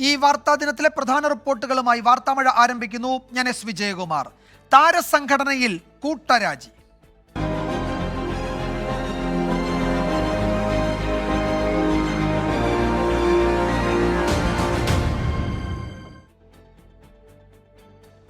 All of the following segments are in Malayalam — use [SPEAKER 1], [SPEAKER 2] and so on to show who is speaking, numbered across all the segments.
[SPEAKER 1] ഈ വാർത്താ ദിനത്തിലെ പ്രധാന റിപ്പോർട്ടുകളുമായി വാർത്താമഴ ആരംഭിക്കുന്നു. ഞാൻ എസ് വിജയകുമാർ. താരസംഘടനയിൽ കൂട്ടരാജി.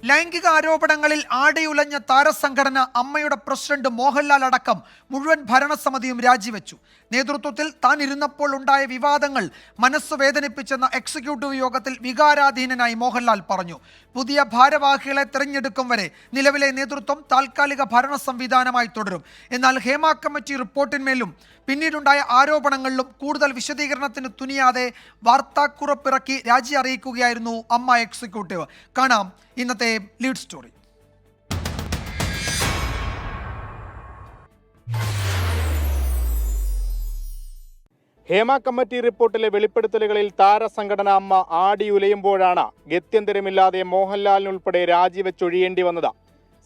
[SPEAKER 1] ലൈംഗിക ആരോപണങ്ങളിൽ ആടിയുലഞ്ഞ താരസംഘടന അമ്മയുടെ പ്രസിഡന്റ് മോഹൻലാൽ അടക്കം മുഴുവൻ ഭരണസമിതിയും രാജിവെച്ചു. നേതൃത്വത്തിൽ താൻ ഇരുന്നപ്പോൾ ഉണ്ടായ വിവാദങ്ങൾ മനസ്സ് വേദനിപ്പിച്ചെന്ന എക്സിക്യൂട്ടീവ് യോഗത്തിൽ വികാരാധീനനായി മോഹൻലാൽ പറഞ്ഞു. പുതിയ ഭാരവാഹികളെ തിരഞ്ഞെടുക്കും വരെ നിലവിലെ നേതൃത്വം താൽക്കാലിക ഭരണ സംവിധാനമായി തുടരും. എന്നാൽ ഹേമ കമ്മിറ്റി റിപ്പോർട്ടിന്മേലും പിന്നീടുണ്ടായ ആരോപണങ്ങളിലും കൂടുതൽ വിശദീകരണത്തിന് തുനിയാതെ വാർത്താക്കുറിപ്പിറക്കി രാജി അറിയിക്കുകയായിരുന്നു അമ്മ എക്സിക്യൂട്ടീവ്. കാണാം ഇന്നത്തെ ലീഡ് സ്റ്റോറി.
[SPEAKER 2] ഹേമ കമ്മിറ്റി റിപ്പോർട്ടിലെ വെളിപ്പെടുത്തലുകളിൽ താരസംഘടന അമ്മ ആടിയുലയുമ്പോഴാണ് ഗത്യന്തരമില്ലാതെ മോഹൻലാലിനുൾപ്പെടെ രാജിവെച്ചൊഴിയേണ്ടി വന്നത്.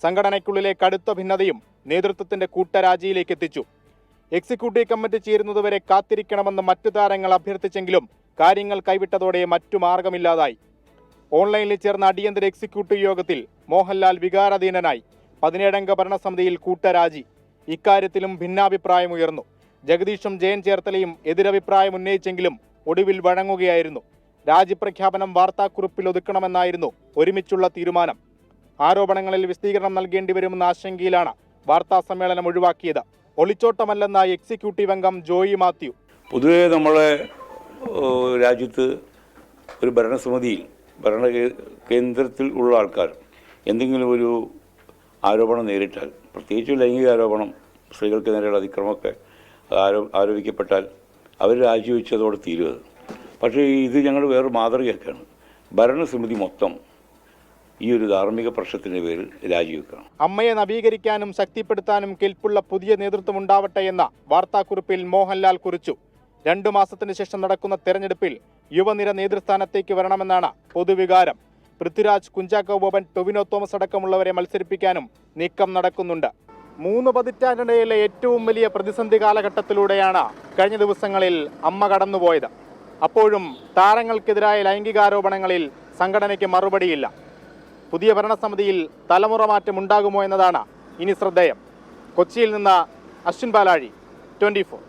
[SPEAKER 2] സംഘടനയ്ക്കുള്ളിലെ കടുത്ത ഭിന്നതയും നേതൃത്വത്തിന്റെ കൂട്ടരാജിയിലേക്ക് എത്തിച്ചു. എക്സിക്യൂട്ടീവ് കമ്മിറ്റി ചേരുന്നതുവരെ കാത്തിരിക്കണമെന്ന് മറ്റു താരങ്ങൾ അഭ്യർത്ഥിച്ചെങ്കിലും കാര്യങ്ങൾ കൈവിട്ടതോടെ മറ്റു മാർഗമില്ലാതായി. ഓൺലൈനിൽ ചേർന്ന അടിയന്തര എക്സിക്യൂട്ടീവ് യോഗത്തിൽ മോഹൻലാൽ വികാരാധീനനായി. 17-അംഗ ഭരണസമിതിയിൽ കൂട്ടരാജി. ഇക്കാര്യത്തിലും ഭിന്നാഭിപ്രായം ഉയർന്നു. ജഗദീഷും ജയൻ ചേർത്തലയും എതിരഭിപ്രായം ഉന്നയിച്ചെങ്കിലും ഒടുവിൽ വഴങ്ങുകയായിരുന്നു. രാജിപ്രഖ്യാപനം വാർത്താക്കുറിപ്പിൽ ഒതുക്കണമെന്നായിരുന്നു ഒരുമിച്ചുള്ള തീരുമാനം. ആരോപണങ്ങളിൽ വിശദീകരണം നൽകേണ്ടി വരുമെന്ന ആശങ്കയിലാണ് വാർത്താ സമ്മേളനം ഒഴിവാക്കിയത്. ഒളിച്ചോട്ടമല്ലെന്ന എക്സിക്യൂട്ടീവ് അംഗം ജോയി മാത്യു.
[SPEAKER 3] പൊതുവെ നമ്മളെ രാജ്യത്ത് ഒരു ഭരണസമിതിയിൽ കേന്ദ്രത്തിൽ ഉള്ള ആൾക്കാർ എന്തെങ്കിലും ഒരു ആരോപണം നേരിട്ടാൽ, പ്രത്യേകിച്ച് ലൈംഗിക ആരോപണം, സ്ത്രീകൾക്ക് നേരെയുള്ള അതിക്രമമൊക്കെ ആരോപിക്കപ്പെട്ടാൽ അവർ രാജിവെച്ചതോടെ തീരുന്നത്. പക്ഷേ ഇത് ഞങ്ങൾ വേറൊരു മാതൃകയൊക്കെയാണ്. ഭരണസമിതി മൊത്തം ഈ ഒരു ധാർമ്മിക പ്രശ്നത്തിന്റെ പേരിൽ രാജിവെക്കണം.
[SPEAKER 2] അമ്മയെ നവീകരിക്കാനും ശക്തിപ്പെടുത്താനും കെൽപ്പുള്ള പുതിയ നേതൃത്വം ഉണ്ടാവട്ടെ എന്ന വാർത്താക്കുറിപ്പിൽ മോഹൻലാൽ കുറിച്ചു. 2 മാസത്തിന് ശേഷം നടക്കുന്ന തെരഞ്ഞെടുപ്പിൽ യുവനിര നേതൃസ്ഥാനത്തേക്ക് വരണമെന്നാണ് പൊതുവികാരം. പൃഥ്വിരാജ്, കുഞ്ചാക്കോ ബോബൻ, ടൊവിനോ തോമസ് അടക്കമുള്ളവരെ മത്സരിപ്പിക്കാനും നീക്കം നടക്കുന്നുണ്ട്. 3 പതിറ്റാണ്ടിനിടയിലെ ഏറ്റവും വലിയ പ്രതിസന്ധി കാലഘട്ടത്തിലൂടെയാണ് കഴിഞ്ഞ ദിവസങ്ങളിൽ അമ്മ കടന്നുപോയത്. അപ്പോഴും താരങ്ങൾക്കെതിരായ ലൈംഗികാരോപണങ്ങളിൽ സംഘടനയ്ക്ക് മറുപടിയില്ല. പുതിയ ഭരണസമിതിയിൽ തലമുറ മാറ്റം ഉണ്ടാകുമോ എന്നതാണ് ഇനി ശ്രദ്ധേയം. കൊച്ചിയിൽ നിന്ന് അശ്വിൻ പാലാഴി, 24.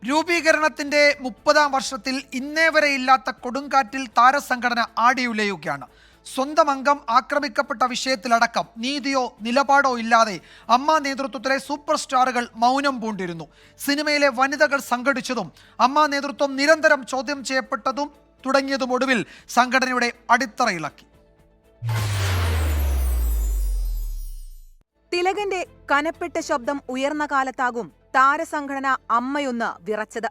[SPEAKER 1] രൂപീകരണത്തിന്റെ 30-ാം വർഷത്തിൽ ഇന്നേ വരെ ഇല്ലാത്ത കൊടുങ്കാറ്റിൽ താരസംഘടന ആടിയുലയുകയാണ്. സ്വന്തം അംഗം ആക്രമിക്കപ്പെട്ട വിഷയത്തിലടക്കം നീതിയോ നിലപാടോ ഇല്ലാതെ അമ്മ നേതൃത്വത്തിലെ സൂപ്പർ സ്റ്റാറുകൾ മൗനം പൂണ്ടിരുന്നു. സിനിമയിലെ വനിതകൾ സംഘടിച്ചതും അമ്മ നേതൃത്വം നിരന്തരം ചോദ്യം ചെയ്യപ്പെട്ടതും തുടങ്ങിയതും ഒടുവിൽ സംഘടനയുടെ അടിത്തറയിളക്കി.
[SPEAKER 4] തിലകന്റെ കനപ്പെട്ട ശബ്ദം ഉയർന്ന കാലത്താകും താരസംഘടന അമ്മയൊന്ന് വിറച്ചത്.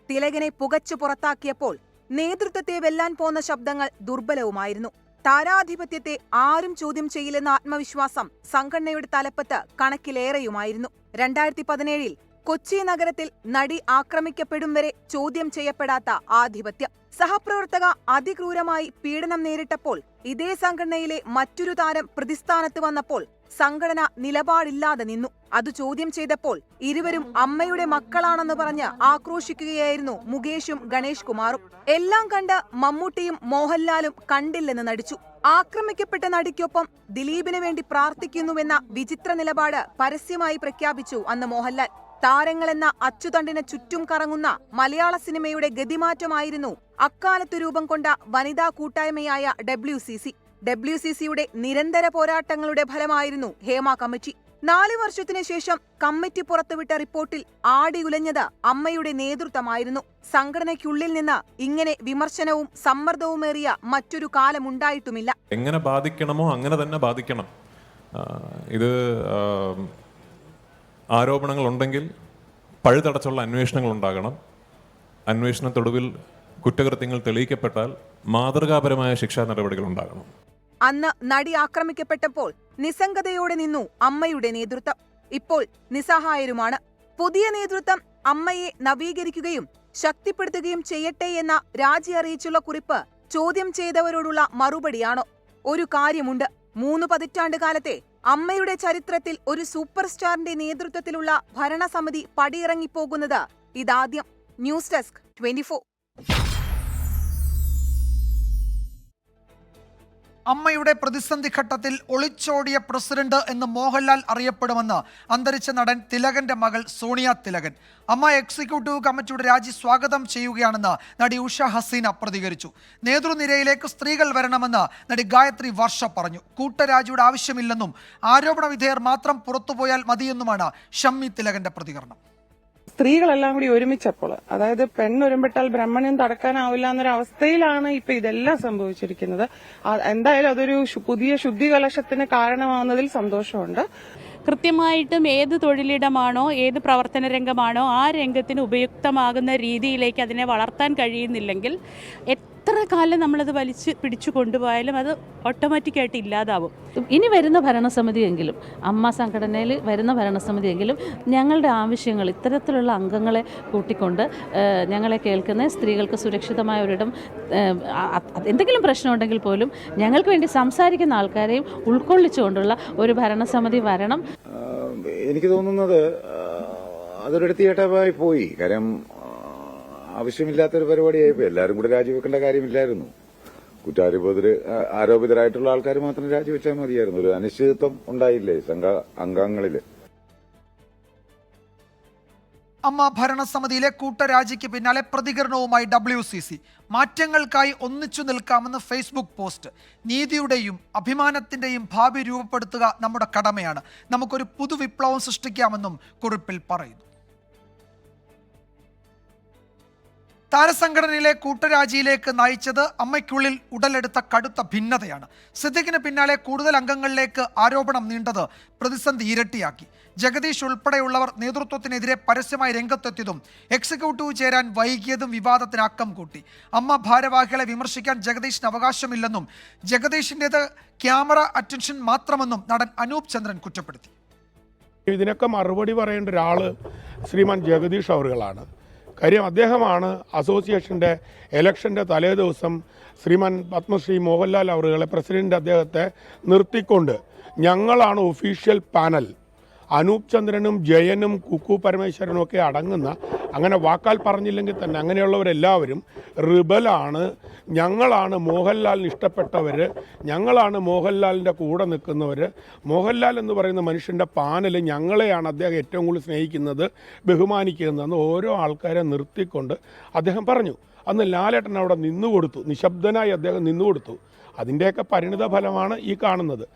[SPEAKER 4] തിലകനെ പുകച്ചു പുറത്താക്കിയപ്പോൾ നേതൃത്വത്തെ വെല്ലാൻ പോന്ന ശബ്ദങ്ങൾ ദുർബലവുമായിരുന്നു. താരാധിപത്യത്തെ ആരും ചോദ്യം ചെയ്യില്ലെന്ന ആത്മവിശ്വാസം സംഘടനയുടെ തലപ്പത്ത് കണക്കിലേറെയുമായിരുന്നു. 2017-ൽ കൊച്ചി നഗരത്തിൽ നടി ആക്രമിക്കപ്പെടും വരെ ചോദ്യം ചെയ്യപ്പെടാത്ത ആധിപത്യം. സഹപ്രവർത്തക അതിക്രൂരമായി പീഡനം നേരിട്ടപ്പോൾ ഇതേ സംഘടനയിലെ മറ്റൊരു താരം പ്രതിസ്ഥാനത്ത് വന്നപ്പോൾ സംഘടന നിലപാടില്ലാതെ നിന്നു. അത് ചോദ്യം ചെയ്തപ്പോൾ ഇരുവരും അമ്മയുടെ മക്കളാണെന്ന് പറഞ്ഞ് ആക്രോശിക്കുകയായിരുന്നു മുകേഷും ഗണേഷ് കുമാറും. എല്ലാം കണ്ട് മമ്മൂട്ടിയും മോഹൻലാലും കണ്ടില്ലെന്ന് നടിച്ചു. ആക്രമിക്കപ്പെട്ട നടിക്കൊപ്പം ദിലീപിന് വേണ്ടി പ്രാർത്ഥിക്കുന്നുവെന്ന വിചിത്ര നിലപാട് പരസ്യമായി പ്രഖ്യാപിച്ചു അന്ന് മോഹൻലാൽ. താരങ്ങളെന്ന അച്ചുതണ്ടിന് ചുറ്റും കറങ്ങുന്ന മലയാള സിനിമയുടെ ഗതിമാറ്റമായിരുന്നു അക്കാലത്ത് രൂപം കൊണ്ട വനിതാ കൂട്ടായ്മയായ WCC-യുടെ നിരന്തര പോരാട്ടങ്ങളുടെ ഫലമായിരുന്നു ഹേമ കമ്മിറ്റി. 4 വർഷത്തിനു ശേഷം കമ്മിറ്റി പുറത്തുവിട്ട റിപ്പോർട്ടിൽ ആടിയുലഞ്ഞത് അമ്മയുടെ നേതൃത്വമായിരുന്നു. സംഘടനയ്ക്കുള്ളിൽ നിന്ന് ഇങ്ങനെ വിമർശനവും സമ്മർദ്ദവുമേറിയ മറ്റൊരു കാലമുണ്ടായിട്ടുമില്ല.
[SPEAKER 5] എങ്ങനെ ബാധിക്കണമോ അങ്ങനെ തന്നെ ബാധിക്കണം. ഇത് ആരോപണങ്ങളുണ്ടെങ്കിൽ പഴുതടച്ചുള്ള അന്വേഷണങ്ങൾ ഉണ്ടാകണം. അന്വേഷണത്തൊടുവിൽ കുറ്റകൃത്യങ്ങൾ തെളിയിക്കപ്പെട്ടാൽ മാതൃകാപരമായ ശിക്ഷാ നടപടികൾ ഉണ്ടാകണം.
[SPEAKER 4] അന്ന് നടി ആക്രമിക്കപ്പെട്ടപ്പോൾ നിസ്സംഗതയോടെ നിന്നു അമ്മയുടെ നേതൃത്വം. ഇപ്പോൾ നിസ്സഹായരുമാണ്. പുതിയ നേതൃത്വം അമ്മയെ നവീകരിക്കുകയും ശക്തിപ്പെടുത്തുകയും ചെയ്യട്ടെ എന്ന രാജി അറിയിച്ചുള്ള കുറിപ്പ് ചോദ്യം ചെയ്തവരോടുള്ള മറുപടിയാണോ? ഒരു കാര്യമുണ്ട്, 3 പതിറ്റാണ്ട് കാലത്തെ അമ്മയുടെ ചരിത്രത്തിൽ ഒരു സൂപ്പർ സ്റ്റാറിന്റെ നേതൃത്വത്തിലുള്ള ഭരണസമിതി പടിയിറങ്ങിപ്പോകുന്നത് ഇതാദ്യം. News desk 24.
[SPEAKER 1] അമ്മയുടെ പ്രതിസന്ധി ഘട്ടത്തിൽ ഒളിച്ചോടിയ പ്രസിഡന്റ് എന്ന് മോഹൻലാൽ അറിയപ്പെടുമെന്ന് അന്തരിച്ച നടൻ തിലകന്റെ മകൾ സോണിയ തിലകൻ. അമ്മ എക്സിക്യൂട്ടീവ് കമ്മിറ്റിയുടെ രാജി സ്വാഗതം ചെയ്യുകയാണെന്ന് നടി ഉഷ ഹസീന പ്രതികരിച്ചു. നേതൃനിരയിലേക്ക് സ്ത്രീകൾ വരണമെന്ന് നടി ഗായത്രി വർഷ പറഞ്ഞു. കൂട്ടരാജിയുടെ ആവശ്യമില്ലെന്നും ആരോപണ വിധേയർ മാത്രം പുറത്തുപോയാൽ മതിയെന്നുമാണ് ഷമ്മി തിലകന്റെ പ്രതികരണം.
[SPEAKER 6] സ്ത്രീകളെല്ലാം കൂടി ഒരുമിച്ചപ്പോൾ, അതായത് പെണ്ണൊരുമ്പെട്ടാൽ ബ്രഹ്മണ്യം തടക്കാനാവില്ല എന്നൊരു അവസ്ഥയിലാണ് ഇപ്പൊ ഇതെല്ലാം സംഭവിച്ചിരിക്കുന്നത്. എന്തായാലും അതൊരു പുതിയ ശുദ്ധികലശത്തിന് കാരണമാവുന്നതിൽ സന്തോഷമുണ്ട്.
[SPEAKER 7] കൃത്യമായിട്ടും ഏത് തൊഴിലിടമാണോ, ഏത് പ്രവർത്തന രംഗമാണോ ആ രംഗത്തിന് ഉപയുക്തമാകുന്ന രീതിയിലേക്ക് അതിനെ വളർത്താൻ കഴിയുന്നില്ലെങ്കിൽ എത്ര കാലം നമ്മളത് പിടിച്ചു കൊണ്ടുപോയാലും അത് ഓട്ടോമാറ്റിക്കായിട്ട് ഇല്ലാതാവും.
[SPEAKER 8] ഇനി വരുന്ന ഭരണസമിതിയെങ്കിലും, അമ്മ സംഘടനയിൽ വരുന്ന ഭരണസമിതിയെങ്കിലും ഞങ്ങളുടെ ആവശ്യങ്ങൾ ഇത്തരത്തിലുള്ള അംഗങ്ങളെ കൂട്ടിക്കൊണ്ട് ഞങ്ങളെ കേൾക്കുന്ന സ്ത്രീകൾക്ക് സുരക്ഷിതമായ ഒരിടം, എന്തെങ്കിലും പ്രശ്നമുണ്ടെങ്കിൽ പോലും ഞങ്ങൾക്ക് വേണ്ടി സംസാരിക്കുന്ന ആൾക്കാരെയും ഉൾക്കൊള്ളിച്ചുകൊണ്ടുള്ള ഒരു ഭരണസമിതി വരണം.
[SPEAKER 9] എനിക്ക് തോന്നുന്നത് അതൊരിടത്തിയേട്ടായി പോയി. കാര്യം ആവശ്യമില്ലാത്തൊരു പരിപാടിയായിപ്പോയി. എല്ലാവരും കൂടെ രാജിവെക്കേണ്ട കാര്യമില്ലായിരുന്നു. ആരോപിതരായിട്ടുള്ള ആൾക്കാർ മാത്രം രാജിവെച്ചാൽ മതിയായിരുന്നു. ഒരു അനിശ്ചിതത്വം ഉണ്ടായില്ലേ അംഗങ്ങളില്.
[SPEAKER 1] അമ്മ ഭരണസമിതിയിലെ കൂട്ടരാജിക്ക് പിന്നാലെ പ്രതികരണവുമായി WCC. മാറ്റങ്ങൾക്കായി ഒന്നിച്ചു നിൽക്കാമെന്ന് ഫേസ്ബുക്ക് പോസ്റ്റ്. നീതിയുടെയും അഭിമാനത്തിന്റെയും ഭാവി രൂപപ്പെടുത്തുക നമ്മുടെ കടമയാണ്. നമുക്കൊരു പുതുവിപ്ലവം സൃഷ്ടിക്കാമെന്നും കുറിപ്പിൽ പറയുന്നു. താരസംഘടനയിലെ കൂട്ടരാജിയിലേക്ക് നയിച്ചത് അമ്മയ്ക്കുള്ളിൽ ഉടലെടുത്ത കടുത്ത ഭിന്നതയാണ്. സിദ്ദിഖിന് പിന്നാലെ കൂടുതൽ അംഗങ്ങളിലേക്ക് ആരോപണം നീണ്ടത് പ്രതിസന്ധി ഇരട്ടിയാക്കി. ജഗദീഷ് ഉൾപ്പെടെയുള്ളവർ നേതൃത്വത്തിനെതിരെ പരസ്യമായി രംഗത്തെത്തിയതും എക്സിക്യൂട്ടീവ് ചേരാൻ വൈകിയതും വിവാദത്തിന് ആക്കം കൂട്ടി. അമ്മ ഭാരവാഹികളെ വിമർശിക്കാൻ ജഗദീഷിന് അവകാശമില്ലെന്നും ജഗദീഷിൻ്റേത് ക്യാമറ അറ്റൻഷൻ മാത്രമെന്നും നടൻ അനൂപ് ചന്ദ്രൻ കുറ്റപ്പെടുത്തി.
[SPEAKER 10] ഇതിനൊക്കെ മറുപടി പറയേണ്ട ഒരാള് ശ്രീമാൻ ജഗദീഷ് അവറുകളാണ്. കാര്യം അദ്ദേഹമാണ് അസോസിയേഷൻ്റെ ഇലക്ഷൻ്റെ തലേ ദിവസം ശ്രീമാൻ പത്മശ്രീ മോഹൻലാൽ അവറുകളെ പ്രസിഡന്റ് അദ്ദേഹത്തെ നിർത്തിക്കൊണ്ട് ഞങ്ങളാണ് ഒഫീഷ്യൽ പാനൽ, അനൂപ് ചന്ദ്രനും ജയനും കുക്കു പരമേശ്വരനും ഒക്കെ അടങ്ങുന്ന, അങ്ങനെ വാക്കാൽ പറഞ്ഞില്ലെങ്കിൽ തന്നെ അങ്ങനെയുള്ളവരെല്ലാവരും റിബലാണ്, ഞങ്ങളാണ് മോഹൻലാലിന് ഇഷ്ടപ്പെട്ടവർ, ഞങ്ങളാണ് മോഹൻലാലിൻ്റെ കൂടെ നിൽക്കുന്നവർ, മോഹൻലാൽ എന്ന് പറയുന്ന മനുഷ്യൻ്റെ പാനൽ ഞങ്ങളെയാണ് അദ്ദേഹം ഏറ്റവും കൂടുതൽ സ്നേഹിക്കുന്നത്, ബഹുമാനിക്കുന്നതെന്ന് ഓരോ ആൾക്കാരെ നിർത്തിക്കൊണ്ട് അദ്ദേഹം പറഞ്ഞു. അന്ന് ലാലേട്ടൻ അവിടെ നിന്നുകൊടുത്തു, നിശബ്ദനായി അദ്ദേഹം നിന്നുകൊടുത്തു. അതിൻ്റെയൊക്കെ പരിണിത ഫലമാണ് ഈ കാണുന്നത്.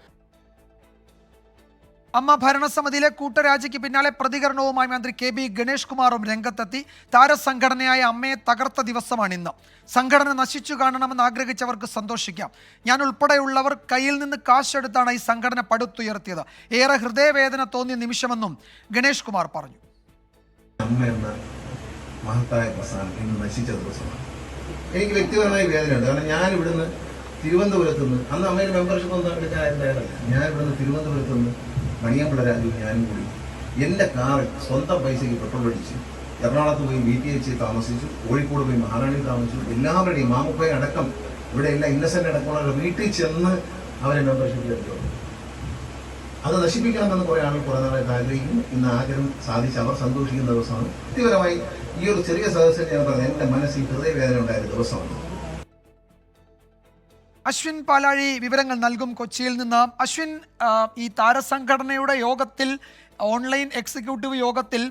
[SPEAKER 1] അമ്മ ഭരണസമിതിയിലെ കൂട്ടരാജിക്ക് പിന്നാലെ പ്രതികരണവുമായി മന്ത്രി KB ഗണേഷ് കുമാറും രംഗത്തെത്തി. താരസംഘടനയായ അമ്മയെ തകർത്ത ദിവസമാണ് ഇന്ന്. സംഘടന നശിച്ചു കാണണമെന്ന് ആഗ്രഹിച്ചവർക്ക് സന്തോഷിക്കാം. ഞാൻ ഉൾപ്പെടെയുള്ളവർ കയ്യിൽ നിന്ന് കാശെടുത്താണ് ഈ സംഘടന പടുത്തുയർത്തിയത്. ഏറെ ഹൃദയവേദന തോന്നിയ നിമിഷമെന്നും ഗണേഷ് കുമാർ പറഞ്ഞു.
[SPEAKER 11] അമ്മ എന്ന മഹത്തായ പ്രസ്ഥാനം ഇന്ന് നശിച്ച ദിവസമാണ്. എനിക്ക് വ്യക്തിപരമായ വേദനയുണ്ട്. കാരണം ഞാൻ ഇവിടുന്ന് തിരുവനന്തപുരത്ത് നിന്ന്, അന്ന് അമ്മയുടെ മെമ്പർഷിപ്പ് ഒന്നും എടുക്കാൻ തയ്യാറല്ല, ഞാൻ ഇവിടുന്ന് തിരുവനന്തപുരത്ത് നിന്ന് മണിയമ്പുഴ രാജു ഞാനും കൂടി എൻ്റെ കാറിൽ സ്വന്തം പൈസയ്ക്ക് പെട്രോൾ അടിച്ച് എറണാകുളത്ത് പോയി BTH താമസിച്ചു, കോഴിക്കോട് പോയി മഹാറാണിയിൽ താമസിച്ചു. എല്ലാവരുടെയും മാമുപ്പയെ അടക്കം ഇവിടെ എല്ലാം ഇന്നസെൻ്റ് അടക്കമുള്ള വീട്ടിൽ ചെന്ന് അവരെ മെമ്പർഷിപ്പിൽ എടുത്തോളൂ. അത് നശിപ്പിക്കണമെന്ന് കുറേ ആളുകൾ കുറേ നാളായിട്ട് ആഗ്രഹിക്കുന്നു. ഇന്ന് ആഗ്രഹം സാധിച്ച് അവർ സന്തോഷിക്കുന്ന ദിവസമാണ്. വ്യക്തിപരമായി ഈ ഒരു ചെറിയ സദസ്സിൽ ഞാൻ പറഞ്ഞത് എൻ്റെ മനസ്സിൽ ഹൃദയവേദന ഉണ്ടായ ദിവസമാണ്.
[SPEAKER 1] അശ്വിൻ പാലാഴി വിവരങ്ങൾ നൽകും കൊച്ചിയിൽ നിന്ന്. അശ്വിൻ, ഈ താരസംഘടനയുടെ യോഗത്തിൽ, ഓൺലൈൻ എക്സിക്യൂട്ടീവ് യോഗത്തിൽ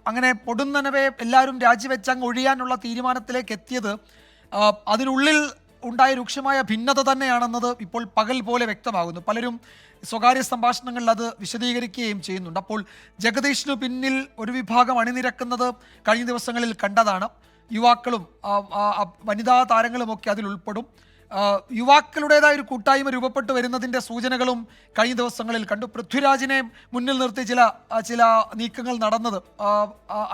[SPEAKER 1] അങ്ങനെ പൊടുന്നനവെ എല്ലാവരും രാജിവെച്ച് അങ്ങ് ഒഴിയാനുള്ള തീരുമാനത്തിലേക്ക് എത്തിയത് അതിനുള്ളിൽ ഉണ്ടായ രൂക്ഷമായ ഭിന്നത തന്നെയാണെന്നത് ഇപ്പോൾ പകൽ പോലെ വ്യക്തമാകുന്നു. പലരും സ്വകാര്യ സംഭാഷണങ്ങളിൽ അത് വിശദീകരിക്കുകയും ചെയ്യുന്നുണ്ട്. അപ്പോൾ ജഗദീഷിനു പിന്നിൽ ഒരു വിഭാഗം അണിനിരക്കുന്നത് കഴിഞ്ഞ ദിവസങ്ങളിൽ കണ്ടതാണ്. യുവാക്കളും വനിതാ താരങ്ങളുമൊക്കെ അതിൽ ഉൾപ്പെടും. യുവാക്കളുടേതായ ഒരു കൂട്ടായ്മ രൂപപ്പെട്ടു വരുന്നതിൻ്റെ സൂചനകളും കഴിഞ്ഞ ദിവസങ്ങളിൽ കണ്ടു. പൃഥ്വിരാജിനെ മുന്നിൽ നിർത്തി ചില നീക്കങ്ങൾ നടന്നത്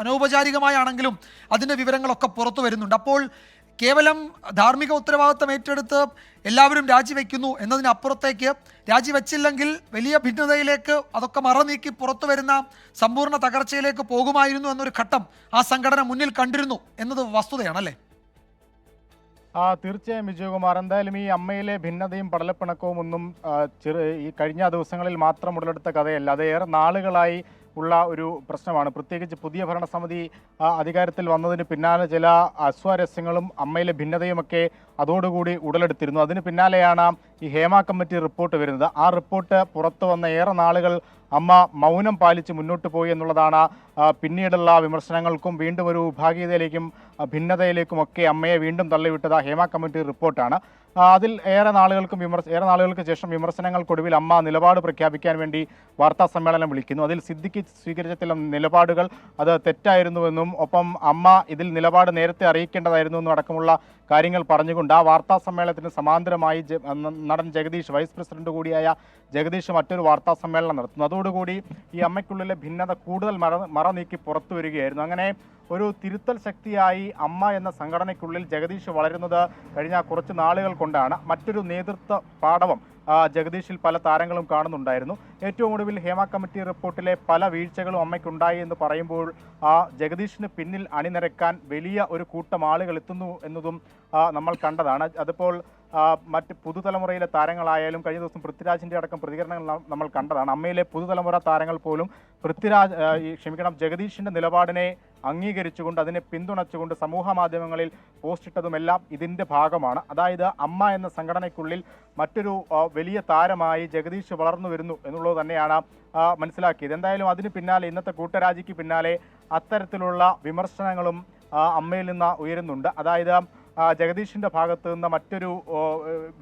[SPEAKER 1] അനൗപചാരികമായാണെങ്കിലും അതിൻ്റെ വിവരങ്ങളൊക്കെ പുറത്തു വരുന്നുണ്ട്. അപ്പോൾ കേവലം ധാർമ്മിക ഉത്തരവാദിത്തം ഏറ്റെടുത്ത് എല്ലാവരും രാജിവെക്കുന്നു എന്നതിനപ്പുറത്തേക്ക് രാജിവെച്ചില്ലെങ്കിൽ വലിയ ഭിന്നതയിലേക്ക്, അതൊക്കെ മറനീക്കി പുറത്തു വരുന്ന സമ്പൂർണ്ണ തകർച്ചയിലേക്ക് പോകുമായിരുന്നു എന്നൊരു ഘട്ടം ആ സംഘടന മുന്നിൽ കണ്ടിരുന്നു എന്നത് വസ്തുതയാണല്ലേ?
[SPEAKER 2] തീർച്ചയായും വിജയകുമാർ. എന്തായാലും ഈ അമ്മയിലെ ഭിന്നതയും പടലപ്പിണക്കവും ഒന്നും ഈ കഴിഞ്ഞ ദിവസങ്ങളിൽ മാത്രം ഉടലെടുത്ത കഥയല്ല. അത് ഏറെ നാളുകളായി ഉള്ള ഒരു പ്രശ്നമാണ്. പ്രത്യേകിച്ച് പുതിയ ഭരണസമിതി അധികാരത്തിൽ വന്നതിന് പിന്നാലെ ചില അസ്വാരസ്യങ്ങളും അമ്മയിലെ ഭിന്നതയുമൊക്കെ അതോടുകൂടി ഉടലെടുത്തിരുന്നു. അതിന് പിന്നാലെയാണ് ഈ ഹേമ കമ്മിറ്റി റിപ്പോർട്ട് വരുന്നത്. ആ റിപ്പോർട്ട് പുറത്തു വന്ന ഏറെ നാളുകൾ അമ്മ മൗനം പാലിച്ച് മുന്നോട്ട് പോയി എന്നുള്ളതാണ് പിന്നീടുള്ള വിമർശനങ്ങൾക്കും വീണ്ടും ഒരു വിഭാഗീയതയിലേക്കും ഭിന്നതയിലേക്കുമൊക്കെ അമ്മയെ വീണ്ടും തള്ളിവിട്ടത് ഹേമ കമ്മിറ്റി റിപ്പോർട്ടാണ്. അതിൽ ഏറെ നാളുകൾക്ക് ശേഷം വിമർശനങ്ങൾക്കൊടുവിൽ അമ്മ നിലപാട് പ്രഖ്യാപിക്കാൻ വേണ്ടി വാർത്താ സമ്മേളനം വിളിക്കുന്നു. അതിൽ സിദ്ദിഖ് സ്വീകരിച്ച ചില നിലപാടുകൾ അത് തെറ്റായിരുന്നുവെന്നും ഒപ്പം അമ്മ ഇതിൽ നിലപാട് നേരത്തെ അറിയിക്കേണ്ടതായിരുന്നു എന്നും അടക്കമുള്ള കാര്യങ്ങൾ പറഞ്ഞുകൊണ്ട് ആ വാർത്താ സമ്മേളനത്തിന് സമാന്തരമായി നടൻ ജഗദീഷ്, വൈസ് പ്രസിഡന്റ് കൂടിയായ ജഗദീഷ് മറ്റൊരു വാർത്താ സമ്മേളനം നടത്തുന്നു. അതോടുകൂടി ഈ അമ്മയ്ക്കുള്ളിലെ ഭിന്നത കൂടുതൽ മറ നീക്കി പുറത്തു വരികയായിരുന്നു. അങ്ങനെ ഒരു തിരുത്തൽ ശക്തിയായി അമ്മ എന്ന സംഘടനയ്ക്കുള്ളിൽ ജഗദീഷ് വളരുന്നത് കഴിഞ്ഞ കുറച്ച് നാളുകൾ കൊണ്ടാണ്. മറ്റൊരു നേതൃത്വ പാടവം ജഗദീഷിൽ പല താരങ്ങളും കാണുന്നുണ്ടായിരുന്നു. ഏറ്റവും ഒടുവിൽ ഹേമ കമ്മിറ്റി റിപ്പോർട്ടിലെ പല വീഴ്ചകളും അമ്മയ്ക്കുണ്ടായി എന്ന് പറയുമ്പോൾ ജഗദീഷിന് പിന്നിൽ അണിനിരക്കാൻ വലിയ ഒരു കൂട്ടം ആളുകൾ എത്തുന്നു എന്നതും നമ്മൾ കണ്ടതാണ്. അതിപ്പോൾ മറ്റ് പുതുതലമുറയിലെ താരങ്ങളായാലും കഴിഞ്ഞ ദിവസം പൃഥ്വിരാജിന്റെ അടക്കം പ്രതികരണങ്ങൾ നമ്മൾ കണ്ടതാണ്. അമ്മയിലെ പുതുതലമുറ താരങ്ങൾ പോലും ജഗദീഷിന്റെ നിലപാടിനെ അംഗീകരിച്ചുകൊണ്ട് അതിനെ പിന്തുണച്ചുകൊണ്ട് സമൂഹ മാധ്യമങ്ങളിൽ പോസ്റ്റ് ഇട്ടതുമെല്ലാം ഇതിന്റെ ഭാഗമാണ്. അതായത് അമ്മ എന്ന സംഘടനയ്ക്കുള്ളിൽ മറ്റൊരു വലിയ താരമായി ജഗദീഷ് വളർന്നു വരുന്നു എന്നുള്ളത് തന്നെയാണ് മനസ്സിലാക്കിയത്. എന്തായാലും അതിന് പിന്നാലെ ഇന്നത്തെ കൂട്ടരാജിക്ക് പിന്നാലെ അത്തരത്തിലുള്ള വിമർശനങ്ങളും അമ്മയിൽ നിന്ന് ഉയരുന്നുണ്ട്. അതായത് ജഗദീഷിന്റെ ഭാഗത്ത് നിന്ന് മറ്റൊരു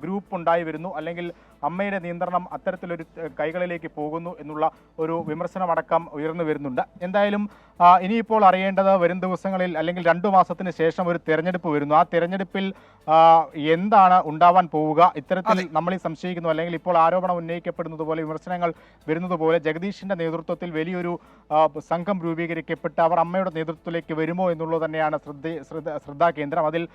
[SPEAKER 2] ഗ്രൂപ്പ് ഉണ്ടായി വരുന്നു, അല്ലെങ്കിൽ അമ്മയുടെ നിയന്ത്രണം അത്തരത്തിലൊരു കൈകളിലേക്ക് പോകുന്നു എന്നുള്ള ഒരു വിമർശനമടക്കം ഉയർന്നു വരുന്നുണ്ട്. എന്തായാലും ഇനിയിപ്പോൾ അറിയേണ്ടത് വരും ദിവസങ്ങളിൽ അല്ലെങ്കിൽ 2 മാസത്തിന് ശേഷം ഒരു തെരഞ്ഞെടുപ്പ് വരുന്നു. ആ തെരഞ്ഞെടുപ്പിൽ എന്താണ് ഉണ്ടാവാൻ പോവുക? ഇത്തരത്തിൽ നമ്മൾ സംശയിക്കുന്നു, അല്ലെങ്കിൽ ഇപ്പോൾ ആരോപണം ഉന്നയിക്കപ്പെടുന്നത് പോലെ, വിമർശനങ്ങൾ വരുന്നത് പോലെ ജഗദീഷിന്റെ നേതൃത്വത്തിൽ വലിയൊരു സംഘം രൂപീകരിക്കപ്പെട്ട് അവർ അമ്മയുടെ നേതൃത്വത്തിലേക്ക് വരുമോ എന്നുള്ളത് തന്നെയാണ് ശ്രദ്ധാകേന്ദ്രം. അതിൽ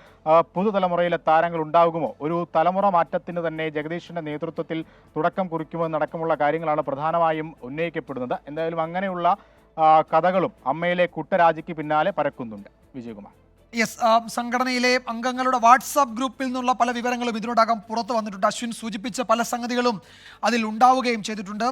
[SPEAKER 2] പുതുതലമുറയിലെ താരങ്ങൾ ഉണ്ടാകുമോ? ഒരു തലമുറ മാറ്റത്തിന് തന്നെ ജഗദീഷിന്റെ നേതൃത്വത്തിൽ തുടക്കം കുറിക്കുമോ എന്നടക്കമുള്ള കാര്യങ്ങളാണ് പ്രധാനമായും ഉന്നയിക്കപ്പെടുന്നത്. എന്തായാലും അങ്ങനെയുള്ള കഥകളും അമ്മയിലെ കുട്ടരാജിക്ക് പിന്നാലെ പരക്കുന്നുണ്ട്. വിജയകുമാർ.
[SPEAKER 1] സംഘടനയിലെ അംഗങ്ങളുടെ വാട്സാപ്പ് ഗ്രൂപ്പിൽ നിന്നുള്ള പല വിവരങ്ങളും ഇതിനോടകം പുറത്തു വന്നിട്ടുണ്ട്. അശ്വിൻ സൂചിപ്പിച്ച പല സംഗതികളും അതിൽ ഉണ്ടാവുകയും ചെയ്തിട്ടുണ്ട്.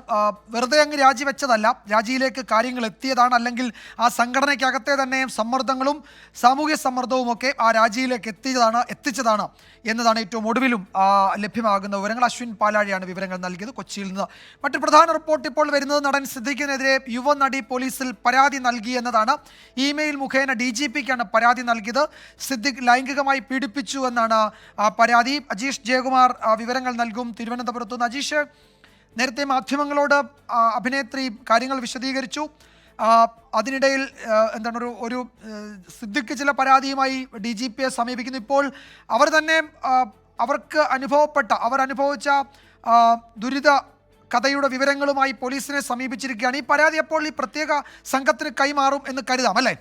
[SPEAKER 1] വെറുതെ അങ്ങ് രാജിവെച്ചതല്ല, രാജിയിലേക്ക് കാര്യങ്ങൾ എത്തിയതാണ്. അല്ലെങ്കിൽ ആ സംഘടനയ്ക്കകത്തെ തന്നെ സമ്മർദ്ദങ്ങളും സാമൂഹ്യ സമ്മർദ്ദവും ഒക്കെ ആ രാജിയിലേക്ക് എത്തിച്ചതാണ് എന്നതാണ് ഏറ്റവും ഒടുവിലും ലഭ്യമാകുന്ന വിവരങ്ങൾ. അശ്വിൻ പാലാഴിയാണ് വിവരങ്ങൾ നൽകിയത് കൊച്ചിയിൽ നിന്ന്. മറ്റൊരു പ്രധാന റിപ്പോർട്ട് ഇപ്പോൾ വരുന്നത് നടൻ സിദ്ദിഖിനെതിരെ യുവനടി പോലീസിൽ പരാതി നൽകി എന്നതാണ്. ഇമെയിൽ മുഖേന DGPക്കാണ് പരാതി നൽകിയത്. സിദ്ദിഖ് ലൈംഗികമായി പീഡിപ്പിച്ചു എന്നാണ് പരാതി. അജീഷ് ജയകുമാർ വിവരങ്ങൾ നൽകും തിരുവനന്തപുരത്ത് നിന്ന്. അജീഷ്, നേരത്തെ മാധ്യമങ്ങളോട് അഭിനേത്രി കാര്യങ്ങൾ വിശദീകരിച്ചു. അതിനിടയിൽ എന്താണ് ഒരു സിദ്ദിഖ് ചില പരാതിയുമായി DGPയെ സമീപിക്കുന്നു. ഇപ്പോൾ അവർ തന്നെ അവരനുഭവിച്ച ദുരിത കഥയുടെ വിവരങ്ങളുമായി പോലീസിനെ സമീപിച്ചിരിക്കുകയാണ്. ഈ പരാതി അപ്പോൾ ഈ പ്രത്യേക സംഘത്തിന് കൈമാറും എന്ന് കരുതാം അല്ലേ?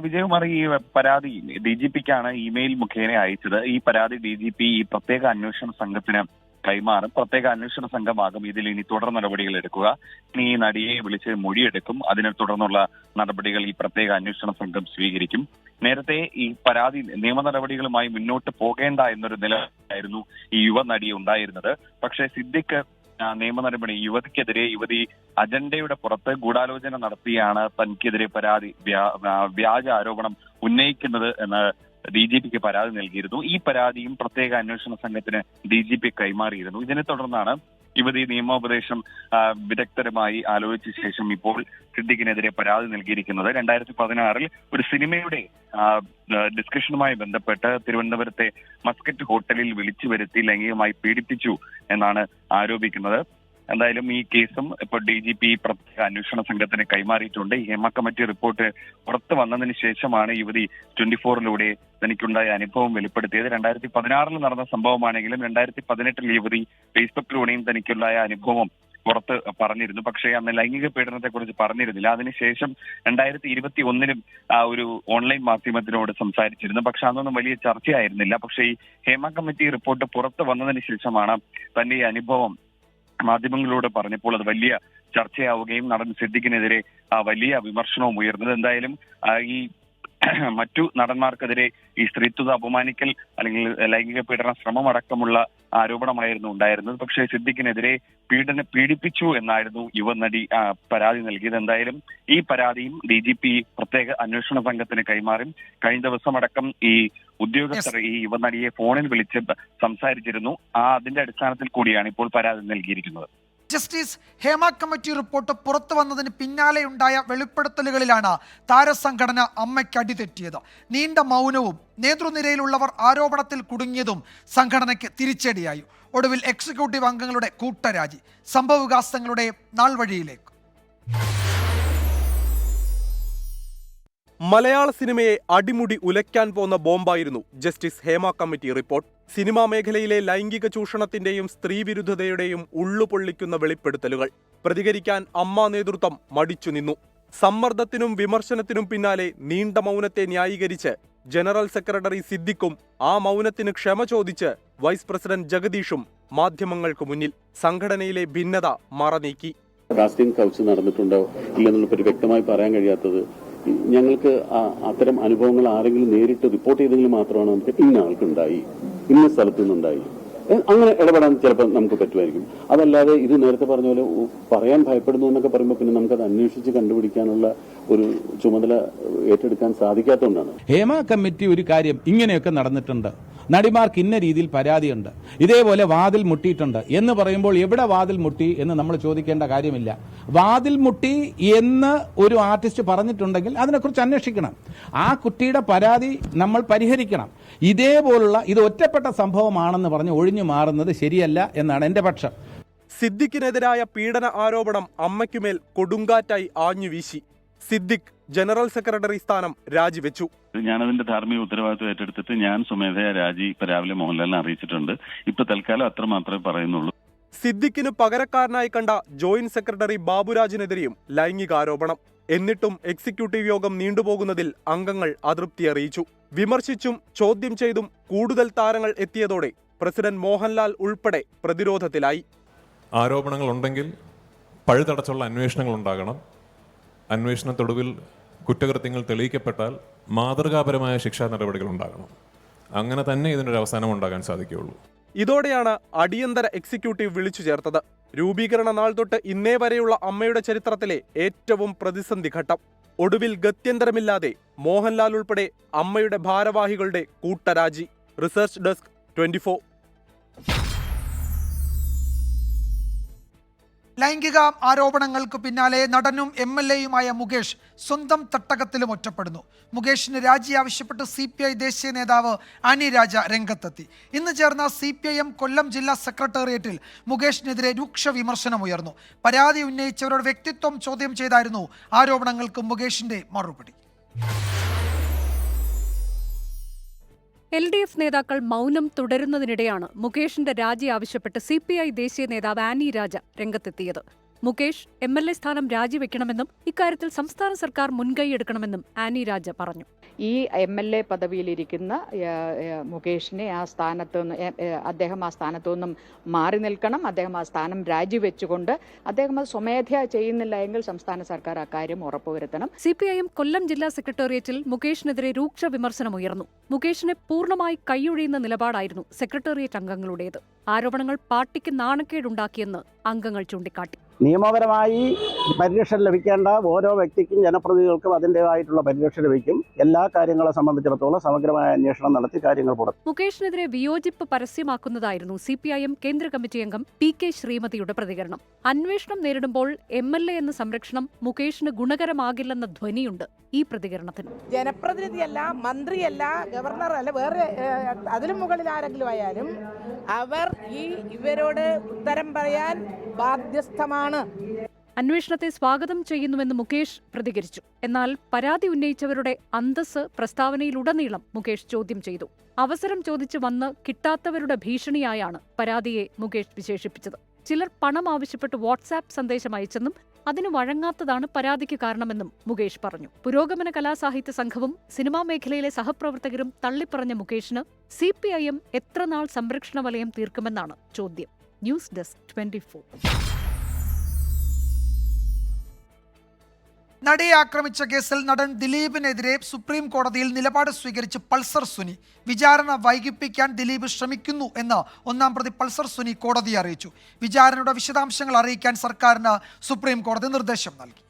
[SPEAKER 12] വിജയകുമാർ, ഈ പരാതി DGPക്കാണ് ഇമെയിൽ മുഖേന അയച്ചത്. ഈ പരാതി DGP ഈ പ്രത്യേക അന്വേഷണ സംഘത്തിന് കൈമാറും. പ്രത്യേക അന്വേഷണ സംഘമാകും ഇതിൽ ഇനി തുടർ നടപടികൾ എടുക്കുക. ഇനി ഈ നടിയെ വിളിച്ച് മൊഴിയെടുക്കും. അതിനെ തുടർന്നുള്ള നടപടികൾ ഈ പ്രത്യേക അന്വേഷണ സംഘം സ്വീകരിക്കും. നേരത്തെ ഈ പരാതി നിയമ നടപടികളുമായി മുന്നോട്ട് പോകേണ്ട എന്നൊരു നിലയായിരുന്നു ഈ യുവ നടി ഉണ്ടായിരുന്നത്. പക്ഷേ സിദ്ദിഖ് നിയമ നടപടി യുവതി അജണ്ടയുടെ പുറത്ത് ഗൂഢാലോചന നടത്തിയാണ് തനിക്കെതിരെ വ്യാജ ആരോപണം ഉന്നയിക്കുന്നത് എന്ന് DGPക്ക് പരാതി നൽകിയിരുന്നു. ഈ പരാതിയും പ്രത്യേക അന്വേഷണ സംഘത്തിന് DGP കൈമാറിയിരുന്നു. ഇതിനെ തുടർന്നാണ് യുവതി നിയമോപദേശം വിദഗ്ധരുമായി ആലോചിച്ച ശേഷം ഇപ്പോൾ സിദ്ദിഖിനെതിരെ പരാതി നൽകിയിരിക്കുന്നത്. 2016 ഒരു സിനിമയുടെ ഡിസ്കഷനുമായി ബന്ധപ്പെട്ട് തിരുവനന്തപുരത്തെ മസ്കറ്റ് ഹോട്ടലിൽ വിളിച്ചു വരുത്തി ലൈംഗികമായി പീഡിപ്പിച്ചു എന്നാണ് ആരോപിക്കുന്നത്. എന്തായാലും ഈ കേസും ഇപ്പോൾ DGP പ്രത്യേക അന്വേഷണ സംഘത്തിന് കൈമാറിയിട്ടുണ്ട്. ഈ ഹേമ കമ്മിറ്റി റിപ്പോർട്ട് പുറത്തു വന്നതിന് ശേഷമാണ് യുവതി 24-ലൂടെ തനിക്കുണ്ടായ അനുഭവം വെളിപ്പെടുത്തിയത്. 2016 നടന്ന സംഭവമാണെങ്കിലും 2018 യുവതി ഫേസ്ബുക്കിലൂടെയും തനിക്കുണ്ടായ അനുഭവം പുറത്ത് പറഞ്ഞിരുന്നു. പക്ഷേ അന്ന് ലൈംഗിക പീഡനത്തെ കുറിച്ച് പറഞ്ഞിരുന്നില്ല. അതിനുശേഷം 2021 ഒരു ഓൺലൈൻ മാധ്യമത്തിനോട് സംസാരിച്ചിരുന്നു. പക്ഷെ അതൊന്നും വലിയ ചർച്ചയായിരുന്നില്ല. പക്ഷേ ഈ ഹേമ കമ്മിറ്റി റിപ്പോർട്ട് പുറത്ത് വന്നതിന് ശേഷമാണ് തന്റെ ഈ അനുഭവം മാധ്യമങ്ങളോട് പറഞ്ഞപ്പോൾ അത് വലിയ ചർച്ചയാവുകയും നടൻ സിദ്ദിഖിനെതിരെ വലിയ വിമർശനവും ഉയർന്നത്. എന്തായാലും ഈ മറ്റു നടന്മാർക്കെതിരെ ഈ സ്ത്രീത്വത അപമാനിക്കൽ അല്ലെങ്കിൽ ലൈംഗിക പീഡന ശ്രമം അടക്കമുള്ള ആരോപണമായിരുന്നു ഉണ്ടായിരുന്നത്. പക്ഷേ സിദ്ദിഖിനെതിരെ പീഡിപ്പിച്ചു എന്നായിരുന്നു യുവനടി പരാതി നൽകിയത്. എന്തായാലും ഈ പരാതിയും DGP പ്രത്യേക അന്വേഷണ സംഘത്തിന് കൈമാറും. കഴിഞ്ഞ ദിവസമടക്കം ഈ ഉദ്യോഗസ്ഥർ ഈ യുവനടിയെ ഫോണിൽ വിളിച്ച് സംസാരിച്ചിരുന്നു. അതിന്റെ അടിസ്ഥാനത്തിൽ കൂടിയാണ് ഇപ്പോൾ പരാതി നൽകിയിരിക്കുന്നത്.
[SPEAKER 1] ജസ്റ്റിസ് ഹേമ കമ്മിറ്റി റിപ്പോർട്ട് പുറത്തു വന്നതിന് പിന്നാലെയുണ്ടായ വെളിപ്പെടുത്തലുകളിലാണ് താരസംഘടന അമ്മയ്ക്ക് അടിതെറ്റിയത്. നീണ്ട മൗനവും നേതൃനിരയിലുള്ളവർ ആരോപണത്തിൽ കുടുങ്ങിയതും സംഘടനയ്ക്ക് തിരിച്ചടിയായി. ഒടുവിൽ എക്സിക്യൂട്ടീവ് അംഗങ്ങളുടെ കൂട്ടരാജി. സംഭവവികാസങ്ങളുടെ നാൾവഴിയിലേക്ക്.
[SPEAKER 13] മലയാള സിനിമയെ അടിമുടി ഉലയ്ക്കാൻ പോന്ന ബോംബായിരുന്നു justice Hema committee report. Cinema മേഖലയിലെ ലൈംഗിക ചൂഷണത്തിന്റെയും സ്ത്രീവിരുദ്ധതയുടെയും ഉള്ളുപൊള്ളിക്കുന്ന വെളിപ്പെടുത്തലുകൾ. പ്രതികരിക്കാൻ അമ്മ നേതൃത്വം മടിച്ചു നിന്നു. സമ്മർദ്ദത്തിനും വിമർശനത്തിനും പിന്നാലെ നീണ്ട മൗനത്തെ ന്യായീകരിച്ച് ജനറൽ സെക്രട്ടറി സിദ്ദിഖും ആ മൗനത്തിന് ക്ഷമ ചോദിച്ച് വൈസ് പ്രസിഡന്റ് ജഗദീഷും മാധ്യമങ്ങൾക്ക് മുന്നിൽ. സംഘടനയിലെ ഭിന്നത മറനീക്കി.
[SPEAKER 14] കാസ്റ്റിംഗ് കൗച്ച് നടന്നിട്ടുണ്ടോ ഇല്ലെന്നുള്ള വ്യക്തമായി പറയാൻ കഴിയാത്തത് ഞങ്ങൾക്ക് അത്തരം അനുഭവങ്ങൾ ആരെങ്കിലും നേരിട്ട് റിപ്പോർട്ട് ചെയ്തെങ്കിൽ മാത്രമാണ് നമുക്ക് ഇന്ന ആൾക്കുണ്ടായി, ഇന്ന സ്ഥലത്തു നിന്നുണ്ടായി, അങ്ങനെ ഇടപെടാൻ ചിലപ്പോൾ നമുക്ക് പറ്റുമായിരിക്കും. അതല്ലാതെ ഇത് നേരത്തെ പറഞ്ഞ പോലെ പറയാൻ ഭയപ്പെടുന്നു എന്നൊക്കെ പറയുമ്പോൾ പിന്നെ നമുക്കത് അന്വേഷിച്ച് കണ്ടുപിടിക്കാനുള്ള ഒരു ചുമതല ഏറ്റെടുക്കാൻ സാധിക്കാത്തതുകൊണ്ടാണ്.
[SPEAKER 15] ഹേമ കമ്മിറ്റി ഒരു കാര്യം ഇങ്ങനെയൊക്കെ നടന്നിട്ടുണ്ട്, നടിമാർക്ക് ഇന്ന രീതിയിൽ പരാതിയുണ്ട്, ഇതേപോലെ വാതിൽ മുട്ടിയിട്ടുണ്ട് എന്ന് പറയുമ്പോൾ എവിടെ വാതിൽ മുട്ടി എന്ന് നമ്മൾ ചോദിക്കേണ്ട കാര്യമില്ല. വാതിൽ മുട്ടി എന്ന് ഒരു ആർട്ടിസ്റ്റ് പറഞ്ഞിട്ടുണ്ടെങ്കിൽ അതിനെക്കുറിച്ച് അന്വേഷിക്കണം. ആ കുട്ടിയുടെ പരാതി നമ്മൾ പരിഹരിക്കണം. ഇതേപോലുള്ള ഇത് ഒറ്റപ്പെട്ട സംഭവമാണെന്ന് പറഞ്ഞ് ഒഴിഞ്ഞു മാറുന്നത് ശരിയല്ല എന്നാണ് എന്റെ പക്ഷം.
[SPEAKER 13] സിദ്ദിഖിനെതിരായ പീഡന ആരോപണം അമ്മയ്ക്കുമേൽ കൊടുങ്കാറ്റായി ആഞ്ഞുവീശി. സിദ്ദിഖ് ജനറൽ സെക്രട്ടറി സ്ഥാനം രാജിവെച്ചു.
[SPEAKER 14] ഞാനതിന്റെ ധാർമ്മിക ഉത്തരവാദിത്വം ഏറ്റെടുത്തിട്ട് ഞാൻ സ്വമേധയാ രാജി രാവിലെ മോഹൻലാലിനെ അറിയിച്ചിട്ടുണ്ട്. ഇപ്പൊ തൽക്കാലം അത്ര മാത്രമേ പറയുന്നുള്ളൂ.
[SPEAKER 13] സിദ്ദിഖിന് പകരക്കാരനായി കണ്ട ജോയിന്റ് സെക്രട്ടറി ബാബുരാജിനെതിരെയും ലൈംഗികാരോപണം. എന്നിട്ടും എക്സിക്യൂട്ടീവ് യോഗം നീണ്ടുപോകുന്നതിൽ അംഗങ്ങൾ അതൃപ്തി അറിയിച്ചു. വിമർശിച്ചും ചോദ്യം ചെയ്തും കൂടുതൽ താരങ്ങൾ എത്തിയതോടെ പ്രസിഡന്റ് മോഹൻലാൽ ഉൾപ്പെടെ പ്രതിരോധത്തിലായി.
[SPEAKER 5] ആരോപണങ്ങൾ ഉണ്ടെങ്കിൽ പഴുതടച്ചുള്ള അന്വേഷണങ്ങൾ ഉണ്ടാകണം. അന്വേഷണത്തൊടുവിൽ കുറ്റകൃത്യങ്ങൾ തെളിയിക്കപ്പെട്ടാൽ മാതൃകാപരമായ ശിക്ഷാ നടപടികൾ ഉണ്ടാകണം. അങ്ങനെ തന്നെ ഇതിനൊരു അവസാനം ഉണ്ടാകാൻ സാധിക്കുകയുള്ളൂ.
[SPEAKER 13] ഇതോടെയാണ് അടിയന്തര എക്സിക്യൂട്ടീവ് വിളിച്ചു ചേർത്തത്. രൂപീകരണ നാൾ തൊട്ട് ഇന്നേ വരെയുള്ള അമ്മയുടെ ചരിത്രത്തിലെ ഏറ്റവും പ്രതിസന്ധി ഘട്ടം. ഒടുവിൽ ഗത്യന്തരമില്ലാതെ മോഹൻലാൽ ഉൾപ്പെടെ അമ്മയുടെ ഭാരവാഹികളുടെ കൂട്ടരാജി. Research desk 24.
[SPEAKER 1] ലൈംഗിക ആരോപണങ്ങൾക്ക് പിന്നാലെ നടനും MLA-യുമായ മുകേഷ് സ്വന്തം തട്ടകത്തിലും ഒറ്റപ്പെടുന്നു. മുകേഷിന് രാജി ആവശ്യപ്പെട്ട് CPI ദേശീയ നേതാവ് ആനി രാജ രംഗത്തെത്തി. ഇന്ന് ചേർന്ന CPIM കൊല്ലം ജില്ലാ സെക്രട്ടേറിയറ്റിൽ മുകേഷിനെതിരെ രൂക്ഷ വിമർശനമുയർന്നു. പരാതി ഉന്നയിച്ചവരുടെ വ്യക്തിത്വം ചോദ്യം ചെയ്തായിരുന്നു ആരോപണങ്ങൾക്ക് മുകേഷിന്റെ മറുപടി.
[SPEAKER 16] LDF നേതാക്കൾ മൗനം തുടരുന്നതിനിടെയാണ് മുകേഷിന്റെ രാജി ആവശ്യപ്പെട്ട് CPI ദേശീയ നേതാവ് ആനി രാജ രംഗത്തെത്തിയത്. മുകേഷ് MLA സ്ഥാനം രാജിവെക്കണമെന്നും ഇക്കാര്യത്തിൽ സംസ്ഥാന സർക്കാർ മുൻകൈയെടുക്കണമെന്നും ആനി രാജ പറഞ്ഞു.
[SPEAKER 17] ഈ MLA പദവിയിലിരിക്കുന്ന മുകേഷിനെ അദ്ദേഹം ആ സ്ഥാനത്തു നിന്നും മാറി നിൽക്കണം. അദ്ദേഹം ആ സ്ഥാനം രാജിവെച്ചുകൊണ്ട് അദ്ദേഹം അത് സ്വമേധയാ ചെയ്യുന്നില്ല എങ്കിൽ സംസ്ഥാന സർക്കാർ അക്കാര്യം ഉറപ്പുവരുത്തണം.
[SPEAKER 16] CPIM കൊല്ലം ജില്ലാ സെക്രട്ടേറിയറ്റിൽ മുകേഷിനെതിരെ രൂക്ഷ വിമർശനമുയർന്നു. മുകേഷിനെ പൂർണ്ണമായി കൈയൊഴിയുന്ന നിലപാടായിരുന്നു സെക്രട്ടേറിയറ്റ് അംഗങ്ങളുടേത്. ആരോപണങ്ങൾ പാർട്ടിക്ക് നാണക്കേടുണ്ടാക്കിയെന്ന് അംഗങ്ങൾ ചൂണ്ടിക്കാട്ടി.
[SPEAKER 18] നിയമപരമായി പരിരക്ഷ ലഭിക്കേണ്ട ഓരോ വ്യക്തിക്കും ജനപ്രതിനിധികൾക്കും അതിൻ്റെതായിട്ടുള്ള പരിരക്ഷ ലഭിക്കും. എല്ലാ കാര്യങ്ങളെ സംബന്ധിച്ചിടത്തോളം സമഗ്രമായ അന്വേഷണം നടത്തി കാര്യങ്ങൾ പുറത്തു.
[SPEAKER 16] മുകേഷിനെതിരെ വിയോജിപ്പ് പരസ്യമാക്കുന്നതായിരുന്നു CPIM കേന്ദ്ര കമ്മിറ്റി അംഗം PK ശ്രീമതിയുടെ പ്രതികരണം. അന്വേഷണം നേരിടുമ്പോൾ MLA എന്ന സംരക്ഷണം മുകേഷിന് ഗുണകരമാകില്ലെന്ന ധ്വനിയുണ്ട് ഈ പ്രതികരണത്തിന്.
[SPEAKER 19] ജനപ്രതിനിധിയല്ല, മന്ത്രിയല്ല, ഗവർണറല്ല, വേറെ അതിലും മുകളിൽ ആരെങ്കിലും ആയാലും അവർ ഇവരോട് ഉത്തരം പറയാൻ ബാധ്യസ്ഥമാണ്.
[SPEAKER 16] അന്വേഷണത്തെ സ്വാഗതം ചെയ്യുന്നുവെന്ന് മുകേഷ് പ്രതികരിച്ചു. എന്നാൽ പരാതി ഉന്നയിച്ചവരുടെ അന്തസ്സ് പ്രസ്താവനയിലുടനീളം മുകേഷ് ചോദ്യം ചെയ്തു. അവസരം ചോദിച്ചു വന്ന് കിട്ടാത്തവരുടെ ഭീഷണിയായാണ് പരാതിയെ മുകേഷ് വിശേഷിപ്പിച്ചത്. ചിലർ പണം ആവശ്യപ്പെട്ട് വാട്സാപ്പ് സന്ദേശം അയച്ചെന്നും അതിന് വഴങ്ങാത്തതാണ് പരാതിക്ക് കാരണമെന്നും മുകേഷ് പറഞ്ഞു. പുരോഗമന കലാസാഹിത്യ സംഘവും സിനിമാ മേഖലയിലെ സഹപ്രവർത്തകരും തള്ളിപ്പറഞ്ഞ മുകേഷിന് CPIM എത്ര നാൾ സംരക്ഷണ വലയം തീർക്കുമെന്നാണ് ചോദ്യം. News desk 24.
[SPEAKER 1] നടിയെ ആക്രമിച്ച കേസിൽ നടൻ ദിലീപിനെതിരെ സുപ്രീം കോടതിയിൽ നിലപാട് സ്വീകരിച്ച് പൾസർ സുനി. വിചാരണ വൈകിപ്പിക്കാൻ ദിലീപ് ശ്രമിക്കുന്നു എന്ന് ഒന്നാം പ്രതി പൾസർ സുനി കോടതിയെ അറിയിച്ചു. വിചാരണയുടെ വിശദാംശങ്ങൾ അറിയിക്കാൻ സർക്കാരിന് സുപ്രീം കോടതി നിർദ്ദേശം നൽകി.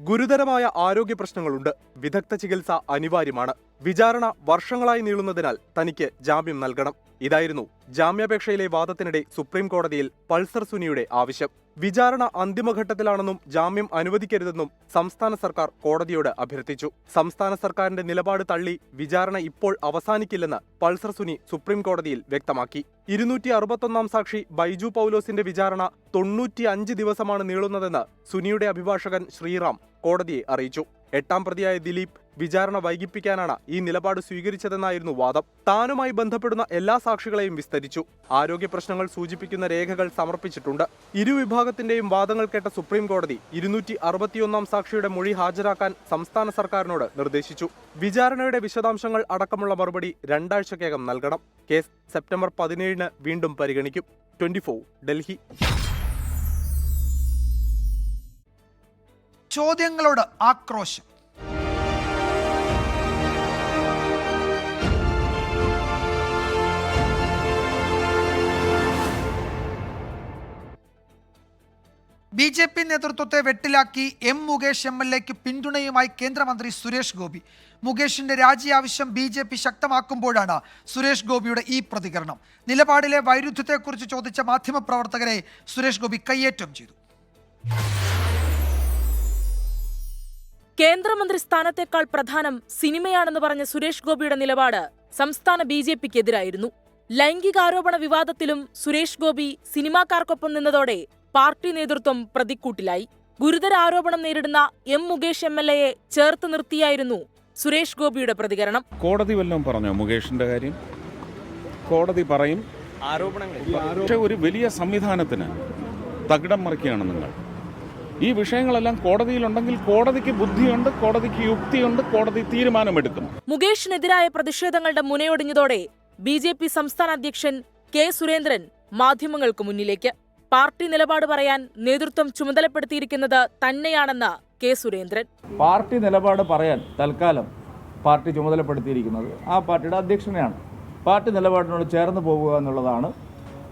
[SPEAKER 13] ഗുരുതരമായ ആരോഗ്യ പ്രശ്നങ്ങളുണ്ട്. വിദഗ്ധ ചികിത്സ അനിവാര്യമാണ്. വിചാരണ വർഷങ്ങളായി നീളുന്നതിനാൽ തനിക്ക് ജാമ്യം നൽകണം. ഇതായിരുന്നു ജാമ്യാപേക്ഷയിലെ വാദത്തിനിടെ സുപ്രീം കോടതിയിൽ പൾസർ സുനിയുടെ ആവശ്യം. വിചാരണ അന്തിമഘട്ടത്തിലാണെന്നും ജാമ്യം അനുവദിക്കരുതെന്നും സംസ്ഥാന സർക്കാർ കോടതിയോട് അഭ്യർത്ഥിച്ചു. സംസ്ഥാന സർക്കാരിന്റെ നിലപാട് തള്ളി വിചാരണ ഇപ്പോൾ അവസാനിക്കില്ലെന്ന് പൾസർ സുനി സുപ്രീം കോടതിയിൽ വ്യക്തമാക്കി. 261 സാക്ഷി ബൈജു പൗലോസിന്റെ വിചാരണ 95 ദിവസമാണ് നീളുന്നതെന്ന് സുനിയുടെ അഭിഭാഷകൻ ശ്രീറാം കോടതിയെ അറിയിച്ചു. 8ാം പ്രതിയായ ദിലീപ് വിചാരണ വൈകിപ്പിക്കാനാണ് ഈ നിലപാട് സ്വീകരിച്ചതെന്നായിരുന്നു വാദം. താനുമായി ബന്ധപ്പെടുന്ന എല്ലാ സാക്ഷികളെയും വിസ്തരിച്ചു. ആരോഗ്യ പ്രശ്നങ്ങൾ സൂചിപ്പിക്കുന്ന രേഖകൾ സമർപ്പിച്ചിട്ടുണ്ട്. ഇരുവിഭാഗത്തിന്റെയും വാദങ്ങൾ കേട്ട സുപ്രീം കോടതി 261 സാക്ഷിയുടെ മൊഴി ഹാജരാക്കാൻ സംസ്ഥാന സർക്കാരിനോട് നിർദ്ദേശിച്ചു. വിചാരണയുടെ വിശദാംശങ്ങൾ അടക്കമുള്ള മറുപടി 2 ആഴ്ചക്കകം നൽകണം. കേസ് സെപ്റ്റംബർ 17 വീണ്ടും പരിഗണിക്കും. 24 ഡൽഹി.
[SPEAKER 1] ചോദ്യങ്ങളോട് ആക്രോശം. BJP നേതൃത്വത്തെ വെട്ടിലാക്കി മുകേഷ് MLAക്ക് പിന്തുണയുമായി കേന്ദ്രമന്ത്രി സുരേഷ് ഗോപി. മുകേഷിന്റെ രാജി ആവശ്യം BJP ശക്തമാക്കുമ്പോഴാണ് സുരേഷ് ഗോപിയുടെ ഈ പ്രതികരണം. നിലപാടിലെ വൈരുദ്ധ്യത്തെക്കുറിച്ച് ചോദിച്ച മാധ്യമപ്രവർത്തകരെ സുരേഷ് ഗോപി കയ്യേറ്റം ചെയ്തു.
[SPEAKER 20] കേന്ദ്രമന്ത്രി സ്ഥാനത്തേക്കാൾ പ്രധാനം സിനിമയാണെന്ന് പറഞ്ഞ സുരേഷ് ഗോപിയുടെ നിലപാട് സംസ്ഥാന BJPക്കെതിരായിരുന്നു. ലൈംഗികാരോപണ വിവാദത്തിലും സുരേഷ് ഗോപി സിനിമാക്കാർക്കൊപ്പം നിന്നതോടെ പാർട്ടി നേതൃത്വം പ്രതിക്കൂട്ടിലായി. ഗുരുതര ആരോപണം നേരിടുന്ന മുകേഷ് MLAയെ ചേർത്ത് നിർത്തിയായിരുന്നു സുരേഷ് ഗോപിയുടെ പ്രതികരണം.
[SPEAKER 15] കോടതി വല്ലതും പറഞ്ഞോ മുകേഷിന്റെ കാര്യം? കോടതി പറയും. ആരോപണങ്ങൾ ഒരു വലിയ സംവിധാനത്തിന് തകിടം മറിക്കുകയാണ് നിങ്ങൾ. ഈ വിഷയങ്ങളെല്ലാം കോടതിയിലുണ്ടെങ്കിൽ കോടതിക്ക് ബുദ്ധിയുണ്ട്, കോടതിക്ക് യുക്തിയുണ്ട്, കോടതി തീരുമാനമെടുക്കും.
[SPEAKER 20] മുകേഷിനെതിരായ പ്രതിഷേധങ്ങളുടെ മുനയൊടിഞ്ഞതോടെ BJP സംസ്ഥാന അധ്യക്ഷൻ കെ സുരേന്ദ്രൻ മാധ്യമങ്ങൾക്ക് മുന്നിലേക്ക്. പാർട്ടി നിലപാട് പറയാൻ നേതൃത്വം ചുമതലപ്പെടുത്തിയിരിക്കുന്നത് തന്നെയാണെന്ന് കെ സുരേന്ദ്രൻ.
[SPEAKER 21] പാർട്ടി നിലപാട് പറയാൻ തൽക്കാലം പാർട്ടി ചുമതലപ്പെടുത്തിയിരിക്കുന്നത് ആ പാർട്ടിയുടെ അധ്യക്ഷനെയാണ്. പാർട്ടി നിലപാടിനോട് ചേർന്ന് പോകുക എന്നുള്ളതാണ്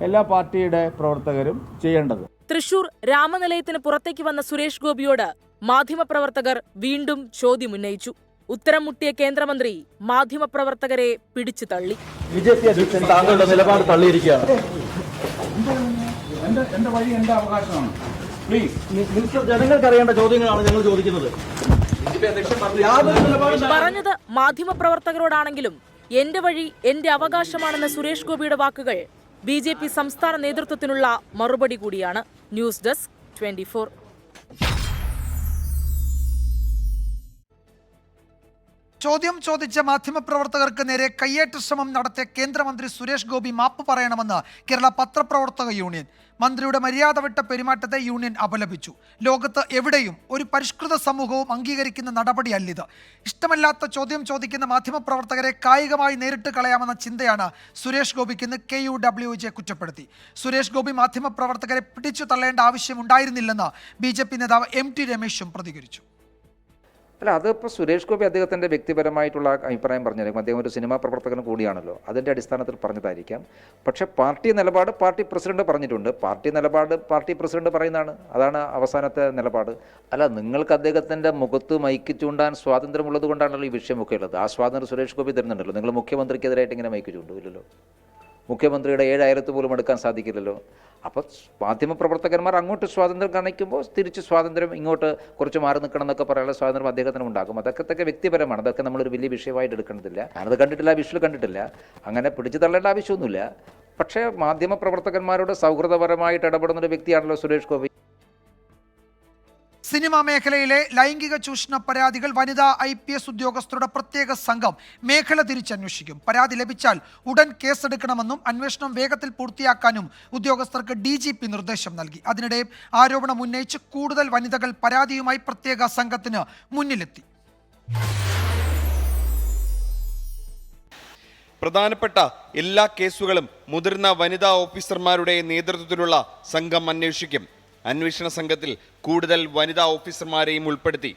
[SPEAKER 21] എല്ലാ പാർട്ടിയുടെ പ്രവർത്തകരും ചെയ്യേണ്ടത്.
[SPEAKER 20] തൃശൂർ രാമനിലയത്തിന് പുറത്തേക്ക് വന്ന സുരേഷ് ഗോപിയോട് മാധ്യമപ്രവർത്തകർ വീണ്ടും ചോദ്യമുന്നയിച്ചു. ഉത്തരം മുട്ടിയ കേന്ദ്രമന്ത്രി മാധ്യമപ്രവർത്തകരെ പിടിച്ചു തള്ളി.
[SPEAKER 21] BJP അധ്യക്ഷൻ താങ്കളുടെ നിലപാട് തള്ളിയിരിക്കുകയാണ്. എന്റെ വഴി എന്റെ അവകാശമാണ്. പ്ലീസ് മിനിസ്റ്റർ, ജനങ്ങൾക്ക് അറിയേണ്ട ചോദ്യങ്ങളാണ് ഞങ്ങൾ ചോദിക്കുന്നത്.
[SPEAKER 20] പറഞ്ഞത് മാധ്യമപ്രവർത്തകരോടാണെങ്കിലും എന്റെ വഴി എന്റെ അവകാശമാണെന്ന സുരേഷ് ഗോപിയുടെ വാക്കുകൾ BJP സംസ്ഥാന നേതൃത്വത്തിനുള്ള മറുപടി കൂടിയാണ്. News desk 24.
[SPEAKER 1] ചോദ്യം ചോദിച്ച മാധ്യമപ്രവർത്തകർക്ക് നേരെ കയ്യേറ്റ ശ്രമം നടത്തിയ കേന്ദ്രമന്ത്രി സുരേഷ് ഗോപി മാപ്പ് പറയണമെന്ന് കേരള പത്രപ്രവർത്തക യൂണിയൻ. മന്ത്രിയുടെ മര്യാദ വിട്ട പെരുമാറ്റത്തെ യൂണിയൻ അപലപിച്ചു. ലോകത്ത് എവിടെയും ഒരു പരിഷ്കൃത സമൂഹവും അംഗീകരിക്കുന്ന നടപടിയല്ലിത്. ഇഷ്ടമല്ലാത്ത ചോദ്യം ചോദിക്കുന്ന മാധ്യമപ്രവർത്തകരെ കായികമായി നേരിട്ട് കളയാമെന്ന ചിന്തയാണ് സുരേഷ് ഗോപിക്കെന്ന് KUWJ കുറ്റപ്പെടുത്തി. സുരേഷ് ഗോപി മാധ്യമപ്രവർത്തകരെ പിടിച്ചു തള്ളേണ്ട ആവശ്യമുണ്ടായിരുന്നില്ലെന്ന് BJP നേതാവ് MT രമേശും പ്രതികരിച്ചു.
[SPEAKER 22] അല്ല, അതിപ്പോൾ സുരേഷ് ഗോപി അദ്ദേഹത്തിൻ്റെ വ്യക്തിപരമായിട്ടുള്ള അഭിപ്രായം പറഞ്ഞായിരിക്കും. അദ്ദേഹം ഒരു സിനിമാ പ്രവർത്തകൻ കൂടിയാണല്ലോ, അതിൻ്റെ അടിസ്ഥാനത്തിൽ പറഞ്ഞതായിരിക്കാം. പക്ഷേ പാർട്ടി നിലപാട് പാർട്ടി പ്രസിഡന്റ് പറഞ്ഞിട്ടുണ്ട്. പാർട്ടി നിലപാട് പാർട്ടി പ്രസിഡന്റ് പറയുന്നതാണ്. അതാണ് അവസാനത്തെ നിലപാട്. അല്ല, നിങ്ങൾക്ക് അദ്ദേഹത്തിൻ്റെ മുഖത്ത് മൈക്ക് ചൂണ്ടാൻ സ്വാതന്ത്ര്യമുള്ളത് കൊണ്ടാണല്ലോ ഈ വിഷയമൊക്കെ ഉള്ളത്. ആ സ്വാതന്ത്ര്യം സുരേഷ് ഗോപി തരുന്നുണ്ടല്ലോ. നിങ്ങൾ മുഖ്യമന്ത്രിക്കെതിരായിട്ട് ഇങ്ങനെ മൈക്ക് ചൂണ്ടുമില്ലല്ലോ. മുഖ്യമന്ത്രിയുടെ 7 അയലത്ത് പോലും എടുക്കാൻ സാധിക്കില്ലല്ലോ. അപ്പോൾ മാധ്യമപ്രവർത്തകന്മാർ അങ്ങോട്ട് സ്വാതന്ത്ര്യം കാണിക്കുമ്പോൾ തിരിച്ച് സ്വാതന്ത്ര്യം ഇങ്ങോട്ട് കുറച്ച് മാറി നിൽക്കണം എന്നൊക്കെ പറയാനുള്ള സ്വാതന്ത്ര്യം അദ്ദേഹത്തിന് ഉണ്ടാകും. അതൊക്കെ വ്യക്തിപരമാണ്. അതൊക്കെ നമ്മളൊരു വലിയ വിഷയമായിട്ട് എടുക്കേണ്ടതില്ല. ഞാനത് കണ്ടിട്ടില്ല, വിഷ്വൽ കണ്ടിട്ടില്ല. അങ്ങനെ പിടിച്ചു തള്ളേണ്ട ആവശ്യമൊന്നുമില്ല. പക്ഷേ മാധ്യമപ്രവർത്തകന്മാരോട് സൗഹൃദപരമായിട്ട് ഇടപെടുന്നൊരു വ്യക്തിയാണല്ലോ സുരേഷ് ഗോപി.
[SPEAKER 1] സിനിമാ മേഖലയിലെ ലൈംഗിക ചൂഷണ പരാതികൾ വനിതാ IPS ഉദ്യോഗസ്ഥരുടെ പ്രത്യേക സംഘം മേഖല തിരിച്ചന്വേഷിക്കും. പരാതി ലഭിച്ചാൽ ഉടൻ കേസെടുക്കണമെന്നും അന്വേഷണം വേഗത്തിൽ പൂർത്തിയാക്കാനും ഉദ്യോഗസ്ഥർക്ക് DGP നിർദ്ദേശം നൽകി. അതിനിടെ ആരോപണം ഉന്നയിച്ച് കൂടുതൽ വനിതകൾ പരാതിയുമായി പ്രത്യേക സംഘത്തിന് മുന്നിലെത്തി.
[SPEAKER 23] പ്രധാനപ്പെട്ട എല്ലാ കേസുകളും മുതിർന്ന വനിതാ ഓഫീസർമാരുടെ നേതൃത്വത്തിലുള്ള സംഘം അന്വേഷിക്കും.
[SPEAKER 3] അന്വേഷണ സംഘത്തിൽ കൂടുതൽ വനിതാ ഓഫീസർമാരെയും ഉൾപ്പെടുത്തി.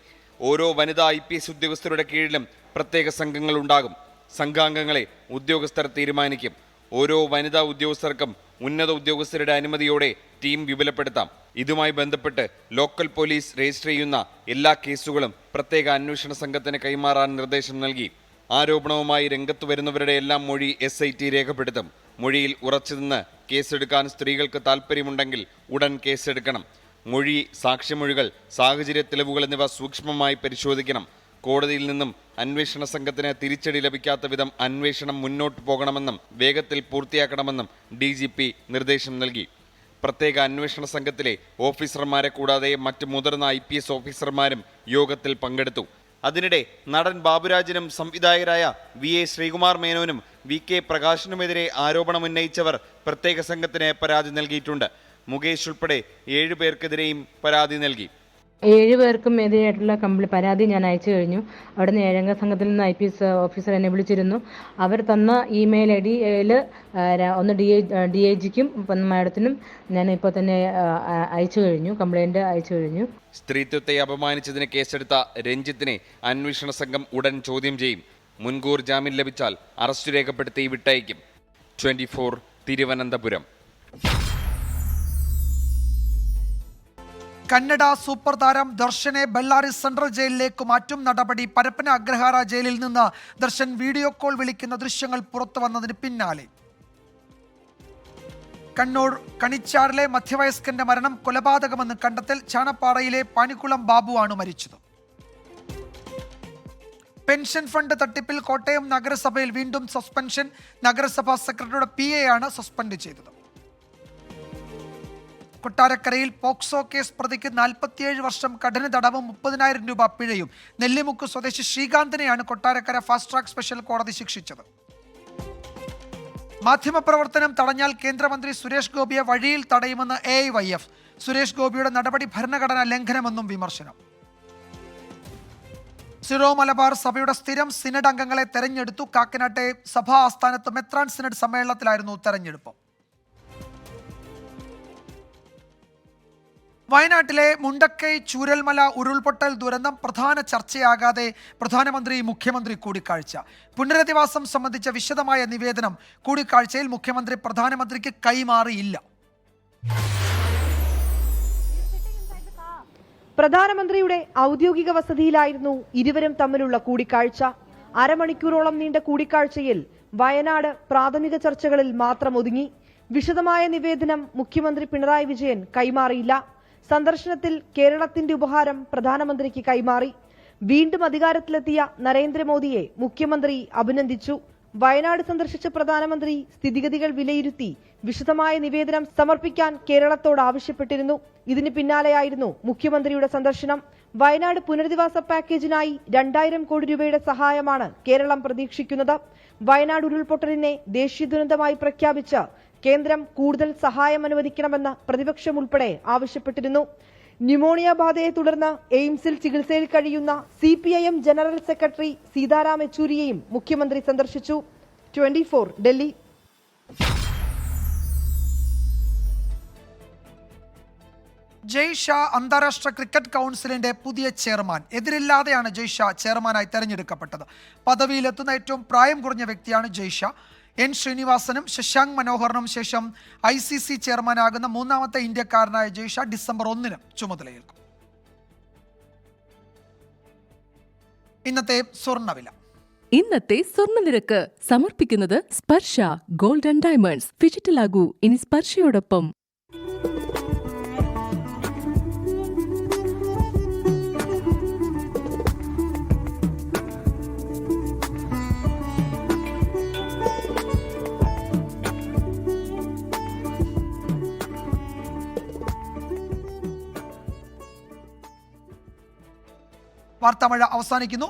[SPEAKER 3] ഓരോ വനിതാ IPS ഉദ്യോഗസ്ഥരുടെ കീഴിലും പ്രത്യേക സംഘങ്ങൾ ഉണ്ടാകും. സംഘാംഗങ്ങളെ ഉദ്യോഗസ്ഥർ തീരുമാനിക്കും. ഓരോ വനിതാ ഉദ്യോഗസ്ഥർക്കും ഉന്നത ഉദ്യോഗസ്ഥരുടെ അനുമതിയോടെ ടീം വിപുലപ്പെടുത്താം. ഇതുമായി ബന്ധപ്പെട്ട് ലോക്കൽ പോലീസ് രജിസ്റ്റർ ചെയ്യുന്ന എല്ലാ കേസുകളും പ്രത്യേക അന്വേഷണ സംഘത്തിന് കൈമാറാൻ നിർദ്ദേശം നൽകി. ആരോപണവുമായി രംഗത്ത് വരുന്നവരുടെ എല്ലാം മൊഴി SIT രേഖപ്പെടുത്തും. മൊഴിയിൽ ഉറച്ചുനിന്ന് കേസെടുക്കാൻ സ്ത്രീകൾക്ക് താൽപ്പര്യമുണ്ടെങ്കിൽ ഉടൻ കേസെടുക്കണം. മൊഴി, സാക്ഷിമൊഴികൾ, സാഹചര്യ തെളിവുകൾ എന്നിവ സൂക്ഷ്മമായി പരിശോധിക്കണം. കോടതിയിൽ നിന്നും അന്വേഷണ സംഘത്തിന് തിരിച്ചടി ലഭിക്കാത്ത വിധം അന്വേഷണം മുന്നോട്ട് പോകണമെന്നും വേഗത്തിൽ പൂർത്തിയാക്കണമെന്നും DGP നിർദ്ദേശം നൽകി. പ്രത്യേക അന്വേഷണ സംഘത്തിലെ ഓഫീസർമാരെ കൂടാതെ മറ്റ് മുതിർന്ന IPS ഓഫീസർമാരും യോഗത്തിൽ പങ്കെടുത്തു. അതിനിടെ നടൻ ബാബുരാജിനും സംവിധായകരായ VA ശ്രീകുമാർ മേനോനും VK പ്രകാശിനുമെതിരെ ആരോപണമുന്നയിച്ചവർ പ്രത്യേക സംഘത്തിന് പരാതി നൽകിയിട്ടുണ്ട്. മുകേഷ് ഉൾപ്പെടെ 7 പേർക്കെതിരെയും പരാതി നൽകി.
[SPEAKER 4] 7 പേർക്കും എതിരായിട്ടുള്ള പരാതി ഞാൻ അയച്ചു കഴിഞ്ഞു. അവിടെ നിന്ന് 7 അംഗ സംഘത്തിൽ നിന്ന് IPS ഓഫീസർ എന്നെ വിളിച്ചിരുന്നു. അവർ തന്ന ഇമെയിൽ IDയിൽ ഒന്ന് DIGക്കും മാഡത്തിനും ഞാൻ ഇപ്പോൾ തന്നെ അയച്ചു കഴിഞ്ഞു, കംപ്ലൈൻറ്റ് അയച്ചു കഴിഞ്ഞു.
[SPEAKER 3] സ്ത്രീത്വത്തെ അപമാനിച്ചതിന് കേസെടുത്ത രഞ്ജിത്തിനെ അന്വേഷണ സംഘം ഉടൻ ചോദ്യം ചെയ്യും. മുൻകൂർ ജാമ്യം ലഭിച്ചാൽ അറസ്റ്റ് രേഖപ്പെടുത്തി വിട്ടയക്കും. 24 തിരുവനന്തപുരം.
[SPEAKER 1] കന്നഡ സൂപ്പർ താരം ദർശനെ ബെള്ളാരി സെൻട്രൽ ജയിലിലേക്ക് മാറ്റും നടപടി. പരപ്പന അഗ്രഹാര ജയിലിൽ നിന്ന് ദർശൻ വീഡിയോ കോൾ വിളിക്കുന്ന ദൃശ്യങ്ങൾ പുറത്തു വന്നതിന് പിന്നാലെ കണ്ണൂർ കണിച്ചാറിലെ മധ്യവയസ്കന്റെ മരണം കൊലപാതകമെന്ന് കണ്ടെത്തൽ. ചാണപ്പാറയിലെ പാനിക്കുളം ബാബുവാണ് മരിച്ചത്. പെൻഷൻ ഫണ്ട് തട്ടിപ്പിൽ കോട്ടയം നഗരസഭയിൽ വീണ്ടും സസ്പെൻഷൻ. നഗരസഭാ സെക്രട്ടറിയുടെ PA ആണ് സസ്പെൻഡ് ചെയ്തത്. കൊട്ടാരക്കരയിൽ പോക്സോ കേസ് പ്രതിക്ക് 47 വർഷം കഠിന തടവും 30,000 രൂപ പിഴയും. നെല്ലിമുക്ക് സ്വദേശി ശ്രീകാന്തിനെയാണ് കൊട്ടാരക്കര ഫാസ്റ്റ് ട്രാക്ക് സ്പെഷ്യൽ കോടതി ശിക്ഷിച്ചത്. മാധ്യമപ്രവർത്തനം തടഞ്ഞാൽ കേന്ദ്രമന്ത്രി സുരേഷ് ഗോപിയെ വഴിയിൽ തടയുമെന്ന് AIYF. സുരേഷ് ഗോപിയുടെ നടപടി ഭരണഘടനാ ലംഘനമെന്നും വിമർശനം. സിറോ മലബാർ സഭയുടെ സ്ഥിരം സിനഡ് അംഗങ്ങളെ തെരഞ്ഞെടുത്തു. കാക്കനാട്ടെ സഭാ ആസ്ഥാനത്ത് മെത്രാൻ സിനഡ് സമ്മേളനത്തിലായിരുന്നു തെരഞ്ഞെടുപ്പ്. വയനാട്ടിലെ മുണ്ടക്കൈ ചൂരൽമല ഉരുൾപൊട്ടൽ ദുരന്തം പ്രധാന ചർച്ചയാകാതെ പ്രധാനമന്ത്രി മുഖ്യമന്ത്രി കൂടിക്കാഴ്ച. പുനരധിവാസം സംബന്ധിച്ച വിശദമായ നിവേദനം കൂടിക്കാഴ്ചയിൽ മുഖ്യമന്ത്രി പ്രധാനമന്ത്രിക്ക് കൈമാറിയില്ല.
[SPEAKER 23] പ്രധാനമന്ത്രിയുടെ ഔദ്യോഗിക വസതിയിലായിരുന്നു ഇരുവരും തമ്മിലുള്ള കൂടിക്കാഴ്ച. അരമണിക്കൂറോളം നീണ്ട കൂടിക്കാഴ്ചയിൽ വയനാട് പ്രാഥമിക ചർച്ചകളിൽ മാത്രം ഒതുങ്ങി. വിശദമായ നിവേദനം മുഖ്യമന്ത്രി പിണറായി വിജയൻ കൈമാറിയില്ല. സന്ദർശനത്തിൽ കേരളത്തിന്റെ ഉപഹാരം പ്രധാനമന്ത്രിക്ക് കൈമാറി. വീണ്ടും അധികാരത്തിലെത്തിയ നരേന്ദ്രമോദിയെ മുഖ്യമന്ത്രി അഭിനന്ദിച്ചു. വയനാട് സന്ദർശിച്ച പ്രധാനമന്ത്രി സ്ഥിതിഗതികൾ വിലയിരുത്തി വിശദമായ നിവേദനം സമർപ്പിക്കാൻ കേരളത്തോട് ആവശ്യപ്പെട്ടിരുന്നു. ഇതിന് പിന്നാലെയായിരുന്നു മുഖ്യമന്ത്രിയുടെ സന്ദർശനം. വയനാട് പുനരധിവാസ പാക്കേജിനായി 2000 കോടി രൂപയുടെ സഹായമാണ് കേരളം പ്രതീക്ഷിക്കുന്നത്. വയനാട് ഉരുൾപൊട്ടലിനെ ദേശീയ ദുരന്തമായി പ്രഖ്യാപിച്ച് കേന്ദ്രം കൂടുതൽ സഹായം അനുവദിക്കണമെന്ന് പ്രതിപക്ഷം ഉൾപ്പെടെ ആവശ്യപ്പെട്ടിരുന്നു. ന്യൂമോണിയ ബാധയെ തുടർന്ന് എയിംസിൽ ചികിത്സയിൽ കഴിയുന്ന CPIM ജനറൽ സെക്രട്ടറി സീതാറാം യെച്ചൂരിയെയും മുഖ്യമന്ത്രി സന്ദർശിച്ചു. 24 ഡൽഹി.
[SPEAKER 1] ജയ് ഷാ അന്താരാഷ്ട്ര ക്രിക്കറ്റ് കൗൺസിലിന്റെ പുതിയ ചെയർമാൻ. എതിരില്ലാതെയാണ് ജയ് ഷാ ചെയർമാനായി തെരഞ്ഞെടുക്കപ്പെട്ടത്. പദവിയിലെത്തുന്ന ഏറ്റവും പ്രായം കുറഞ്ഞ വ്യക്തിയാണ് ജയ് ഷാ. N ശ്രീനിവാസനും ശശാങ്ക് മനോഹറിനും ശേഷം ICC ചെയർമാനാകുന്ന 3ാമത്തെ ഇന്ത്യക്കാരനായ ജയ് ഷാ ഡിസംബർ 1 ചുമതലയേൽക്കും. ഇന്നത്തെ സ്വർണ്ണവില.
[SPEAKER 24] ഇന്നത്തെ സ്വർണ്ണനിരക്ക് സമർപ്പിക്കുന്നത് സ്പർശ ഗോൾഡ് ആൻഡ് ഡയമണ്ട്സ്. ഫിജിറ്റലാകൂ ഇനി സ്പർശയോടൊപ്പം.
[SPEAKER 1] വാർത്താമഴ അവസാനിക്കുന്നു.